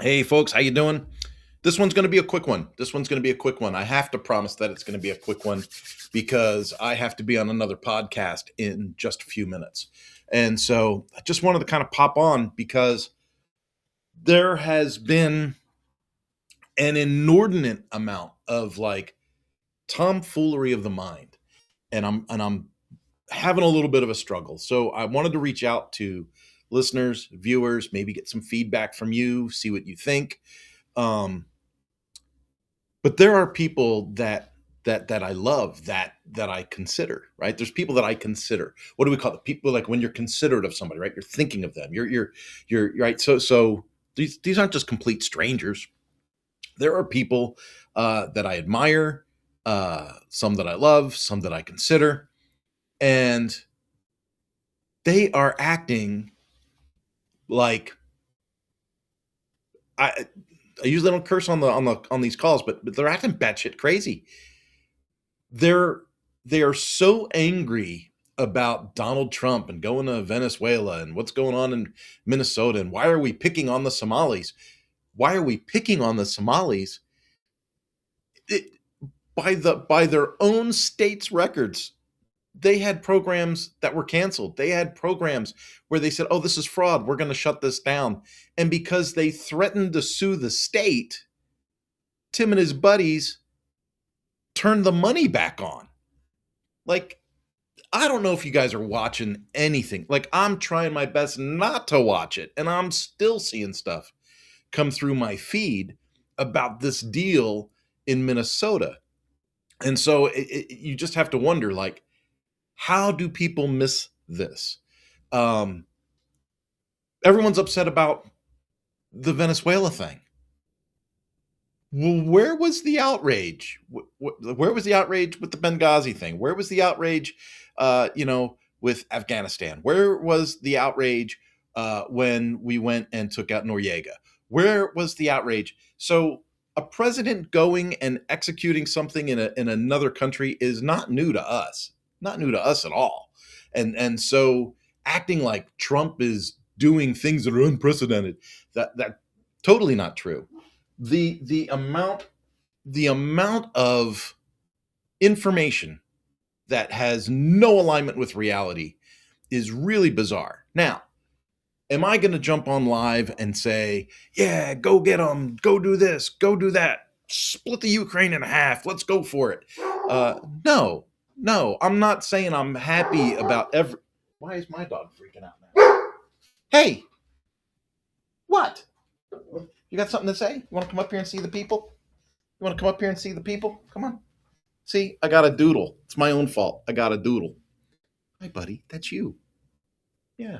Hey folks, how you doing? This one's going to be a quick one. This one's going to be a quick one. I have to promise that it's going to be a quick one because I have to be on another podcast in just a few minutes. And so I just wanted to kind of pop on because there has been an inordinate amount of like tomfoolery of the mind. And I'm having a little bit of a struggle. So I wanted to reach out to listeners, viewers, maybe get some feedback from you, see what you think. Um, but there are people that I love that I consider, right? There's people that I consider. What do we call it? People like when you're considerate of somebody, right? You're thinking of them. You're right. So these aren't just complete strangers. There are people that I admire, some that I love, some that I consider, and they are acting like I. I usually don't curse on these calls, but they're acting batshit crazy. they're they are so angry about Donald Trump and going to Venezuela and what's going on in Minnesota and why are we picking on the Somalis? Why are we picking on the Somalis? It, by their own state's records, they had programs that were canceled. They had programs where they said, "Oh, this is fraud. We're going to shut this down." And because they threatened to sue the state, Tim and his buddies turned the money back on. Like, I don't know if you guys are watching anything. Like, I'm trying my best not to watch it, and I'm still seeing stuff come through my feed about this deal in Minnesota. And so you just have to wonder, like, how do people miss this? Um, Everyone's upset about the Venezuela thing. Well, where was the outrage? Where was the outrage with the Benghazi thing? Where was the outrage, with Afghanistan? Where was the outrage when we went and took out Noriega? Where was the outrage? So a president going and executing something in another country is not new to us, not new to us at all. And so acting like Trump is doing things that are unprecedented, that totally not true. The amount of information that has no alignment with reality is really bizarre. Now, am I going to jump on live and say, "Yeah, go get them, go do this, go do that, split the Ukraine in half, let's go for it"? No, no, I'm not saying I'm happy about every. Why is my dog freaking out now? Hey, what? You got something to say? You want to come up here and see the people? You want to come up here and see the people? Come on. See, I got a doodle. It's my own fault. I got a doodle. Hi, buddy. That's you. Yeah.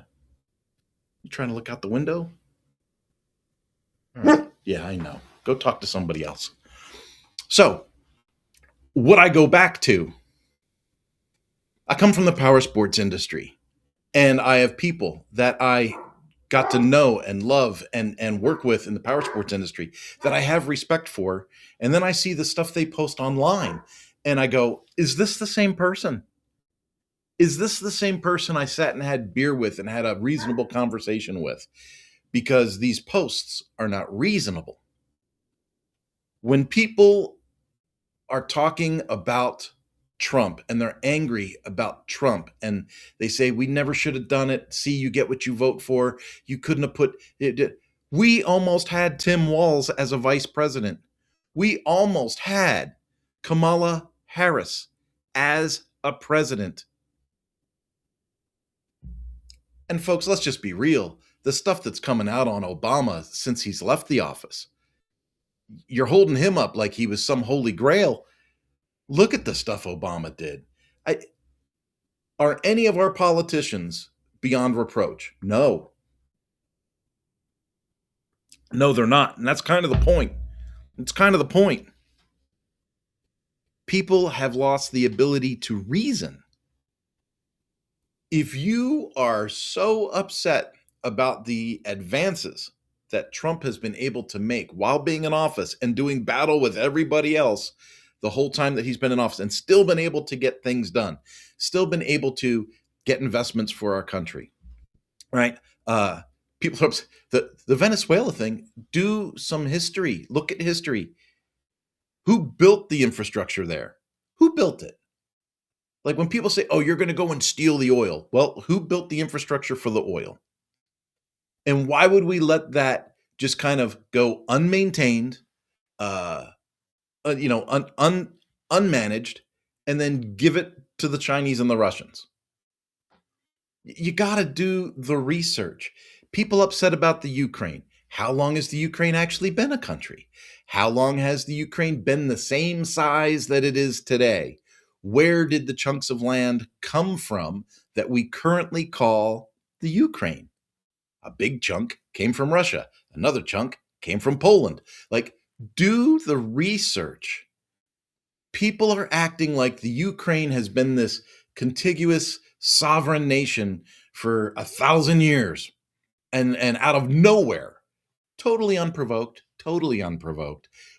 You trying to look out the window? All right. Yeah, I know. Go talk to somebody else. So, what I go back to, I come from the power sports industry, and I have people that I got to know and love and work with in the power sports industry that I have respect for. And then I see the stuff they post online, and I go, is this the same person? Is this the same person I sat and had beer with and had a reasonable conversation with? Because these posts are not reasonable. When people are talking about Trump and they're angry about Trump and they say, we never should have done it. See, you get what you vote for. You couldn't have put it. We almost had Tim Walz as a vice president. We almost had Kamala Harris as a president. And folks, let's just be real. The stuff that's coming out on Obama since he's left the office, you're holding him up like he was some holy grail. Look at the stuff Obama did. Are any of our politicians beyond reproach? No. No, they're not. And that's kind of the point. It's kind of the point. People have lost the ability to reason. If you are so upset about the advances that Trump has been able to make while being in office and doing battle with everybody else the whole time that he's been in office and still been able to get things done, still been able to get investments for our country, right? People are the Venezuela thing. Do some history. Look at history. Who built the infrastructure there? Who built it? Like when people say, "Oh, you're going to go and steal the oil." Well, who built the infrastructure for the oil? And why would we let that just kind of go unmaintained, uh, unmanaged, and then give it to the Chinese and the Russians? You got to do the research. People upset about the Ukraine. How long has the Ukraine actually been a country? How long has the Ukraine been the same size that it is today? Where did the chunks of land come from that we currently call the Ukraine? A big chunk came from Russia. Another chunk came from Poland. Like, do the research. People are acting like the Ukraine has been this contiguous sovereign nation for 1,000 years and out of nowhere, totally unprovoked,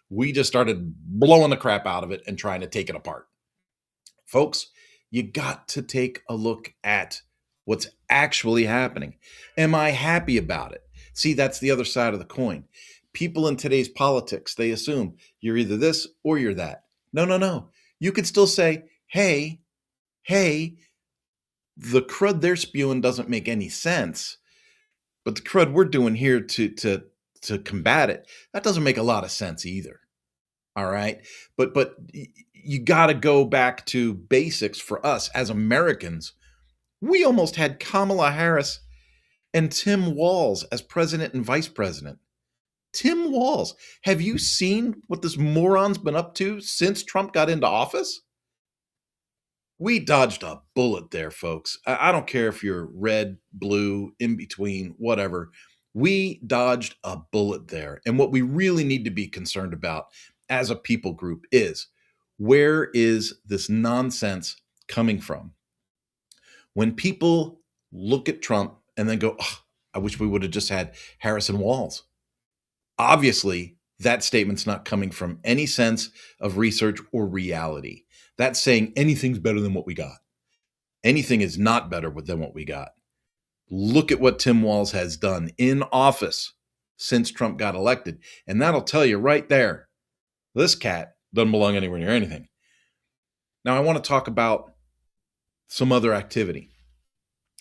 we just started blowing the crap out of it and trying to take it apart. Folks, you got to take a look at what's actually happening. Am I happy about it? See, that's the other side of the coin. People in today's politics, they assume you're either this or you're that. No, no, no. You could still say, hey, the crud they're spewing doesn't make any sense, but the crud we're doing here to combat it, that doesn't make a lot of sense either. All right. But you got to go back to basics for us as Americans. We almost had Kamala Harris and Tim Walz as president and vice president. Tim Walz, have you seen what this moron's been up to since Trump got into office? We dodged a bullet there, folks. I don't care if you're red, blue, in between, whatever. We dodged a bullet there. And what we really need to be concerned about as a people group is, where is this nonsense coming from? When people look at Trump and then go, oh, I wish we would have just had Harrison Walz. Obviously, that statement's not coming from any sense of research or reality. That's saying anything's better than what we got. Anything is not better than what we got. Look at what Tim Walz has done in office since Trump got elected. And that'll tell you right there, this cat doesn't belong anywhere near anything. Now, I want to talk about some other activity.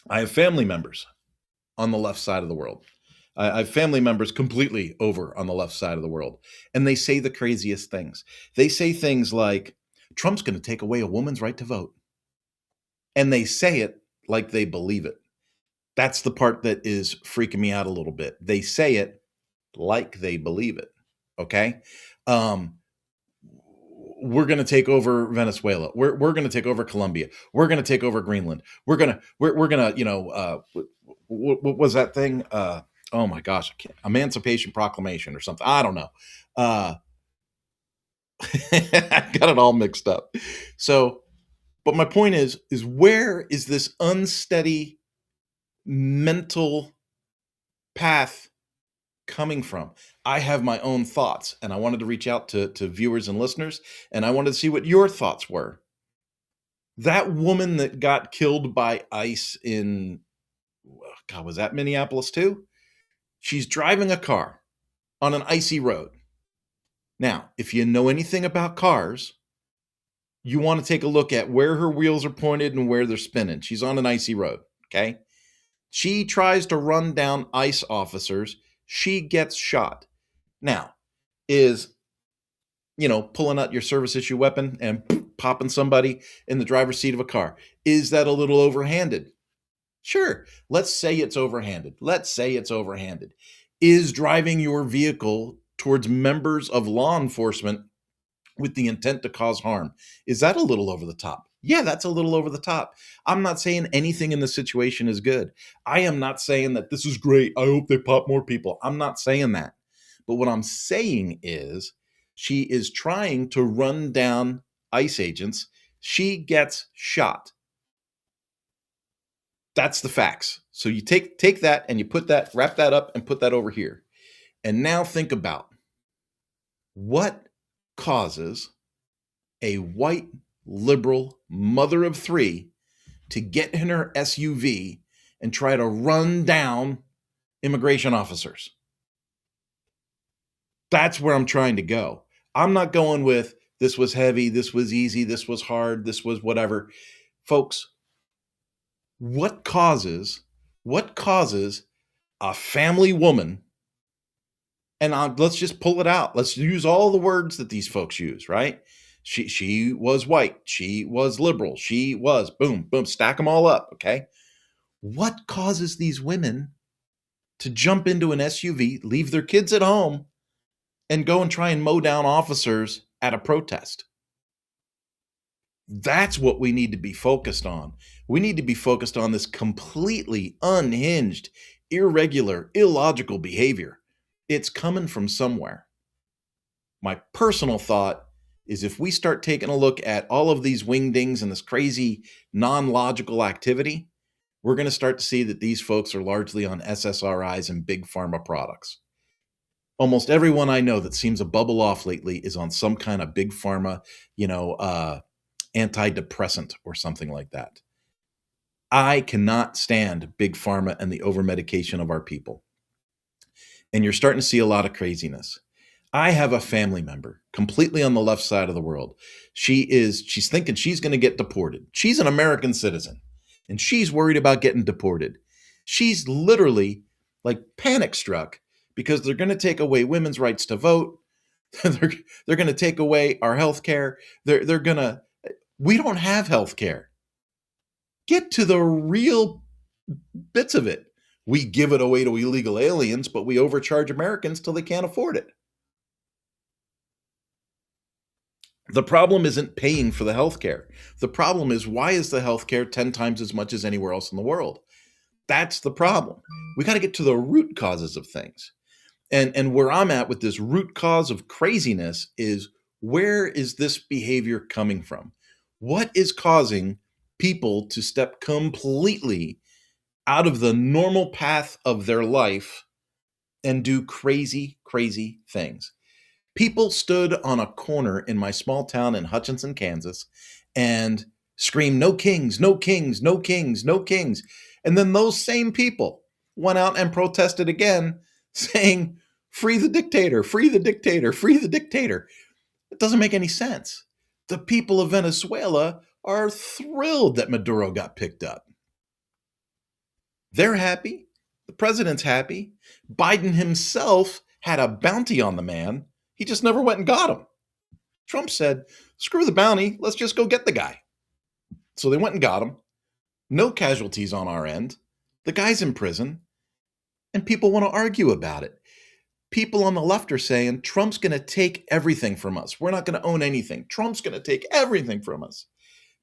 I have family members on the left side of the world. I have family members completely over on the left side of the world. And they say the craziest things. They say things like, Trump's going to take away a woman's right to vote. And they say it like they believe it. That's the part that is freaking me out a little bit. They say it like they believe it. Okay. We're going to take over Venezuela. We're going to take over Colombia. We're going to take over Greenland. We're going to, what was that thing? Oh my gosh, I can't, Emancipation Proclamation or something. I don't know. I got it all mixed up. So, but my point is where is this unsteady mental path coming from? I have my own thoughts, and I wanted to reach out to viewers and listeners, and I wanted to see what your thoughts were. That woman that got killed by ICE in, God, was that Minneapolis too? She's driving a car on an icy road. Now, if you know anything about cars, you want to take a look at where her wheels are pointed and where they're spinning. She's on an icy road, okay? She tries to run down ICE officers. She gets shot. Now, is, pulling out your service issue weapon and popping somebody in the driver's seat of a car, is that a little overhanded? Sure. Let's say it's overhanded. Is driving your vehicle towards members of law enforcement with the intent to cause harm, is that a little over the top? Yeah, that's a little over the top. I'm not saying anything in this situation is good. I am not saying that this is great. I hope they pop more people. I'm not saying that. But what I'm saying is she is trying to run down ICE agents. She gets shot. That's the facts. So you take that and you wrap that up and put that over here. And now think about what causes a white liberal mother of three to get in her SUV and try to run down immigration officers. That's where I'm trying to go. I'm not going with this was heavy, this was easy, this was hard, this was whatever. Folks, what causes what causes a family woman, and let's just pull it out. Let's use all the words that these folks use, right? She was white, she was liberal, she was boom, boom, stack them all up, okay? What causes these women to jump into an SUV, leave their kids at home, and go and try and mow down officers at a protest? That's what we need to be focused on. We need to be focused on this completely unhinged, irregular, illogical behavior. It's coming from somewhere. My personal thought is if we start taking a look at all of these wingdings and this crazy, non logical activity, we're going to start to see that these folks are largely on SSRIs and big pharma products. Almost everyone I know that seems to bubble off lately is on some kind of big pharma, antidepressant or something like that. I cannot stand big pharma and the over medication of our people. And you're starting to see a lot of craziness. I have a family member completely on the left side of the world. She's thinking she's going to get deported. She's an American citizen and she's worried about getting deported. She's literally like panic struck because they're going to take away women's rights to vote. they're going to take away our health care. We don't have health care. Get to the real bits of it. We give it away to illegal aliens, but we overcharge Americans till they can't afford it. The problem isn't paying for the healthcare. The problem is, why is the healthcare 10 times as much as anywhere else in the world? That's the problem. We got to get to the root causes of things. And where I'm at with this root cause of craziness is, where is this behavior coming from? What is causing people to step completely out of the normal path of their life and do crazy, crazy things? People stood on a corner in my small town in Hutchinson, Kansas, and screamed, "No kings, no kings, no kings, no kings." And then those same people went out and protested again, saying, "Free the dictator, free the dictator, free the dictator." It doesn't make any sense. The people of Venezuela are thrilled that Maduro got picked up. They're happy. The president's happy. Biden himself had a bounty on the man. He just never went and got him. Trump said, "Screw the bounty. Let's just go get the guy." So they went and got him. No casualties on our end. The guy's in prison. And people want to argue about it. People on the left are saying, Trump's going to take everything from us. We're not going to own anything. Trump's going to take everything from us.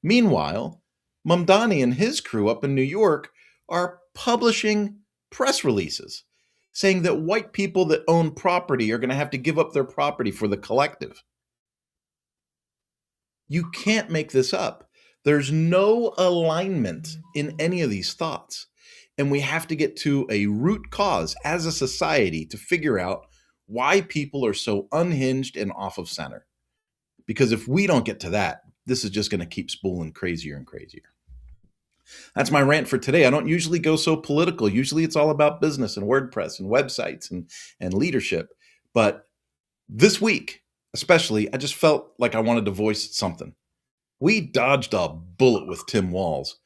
Meanwhile, Mamdani and his crew up in New York are publishing press releases saying that white people that own property are going to have to give up their property for the collective. You can't make this up. There's no alignment in any of these thoughts. And we have to get to a root cause as a society to figure out why people are so unhinged and off of center. Because if we don't get to that, this is just going to keep spooling crazier and crazier. That's my rant for today. I don't usually go so political. Usually it's all about business and WordPress and websites and leadership. But this week, especially, I just felt like I wanted to voice something. We dodged a bullet with Tim Walz.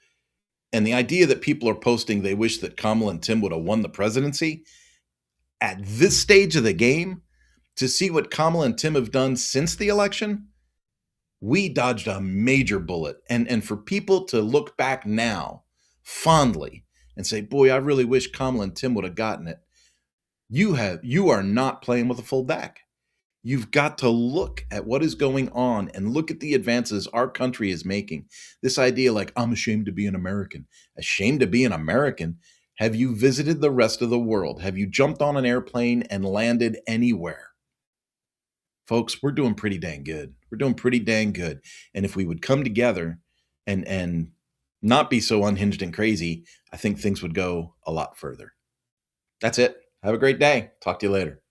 And the idea that people are posting they wish that Kamala and Tim would have won the presidency, at this stage of the game, to see what Kamala and Tim have done since the election, we dodged a major bullet. And for people to look back now fondly and say, boy, I really wish Kamala and Tim would have gotten it, you are not playing with a full deck. You've got to look at what is going on and look at the advances our country is making. This idea like, I'm ashamed to be an American. Ashamed to be an American? Have you visited the rest of the world? Have you jumped on an airplane and landed anywhere? Folks, we're doing pretty dang good. We're doing pretty dang good. And if we would come together and not be so unhinged and crazy, I think things would go a lot further. That's it. Have a great day. Talk to you later.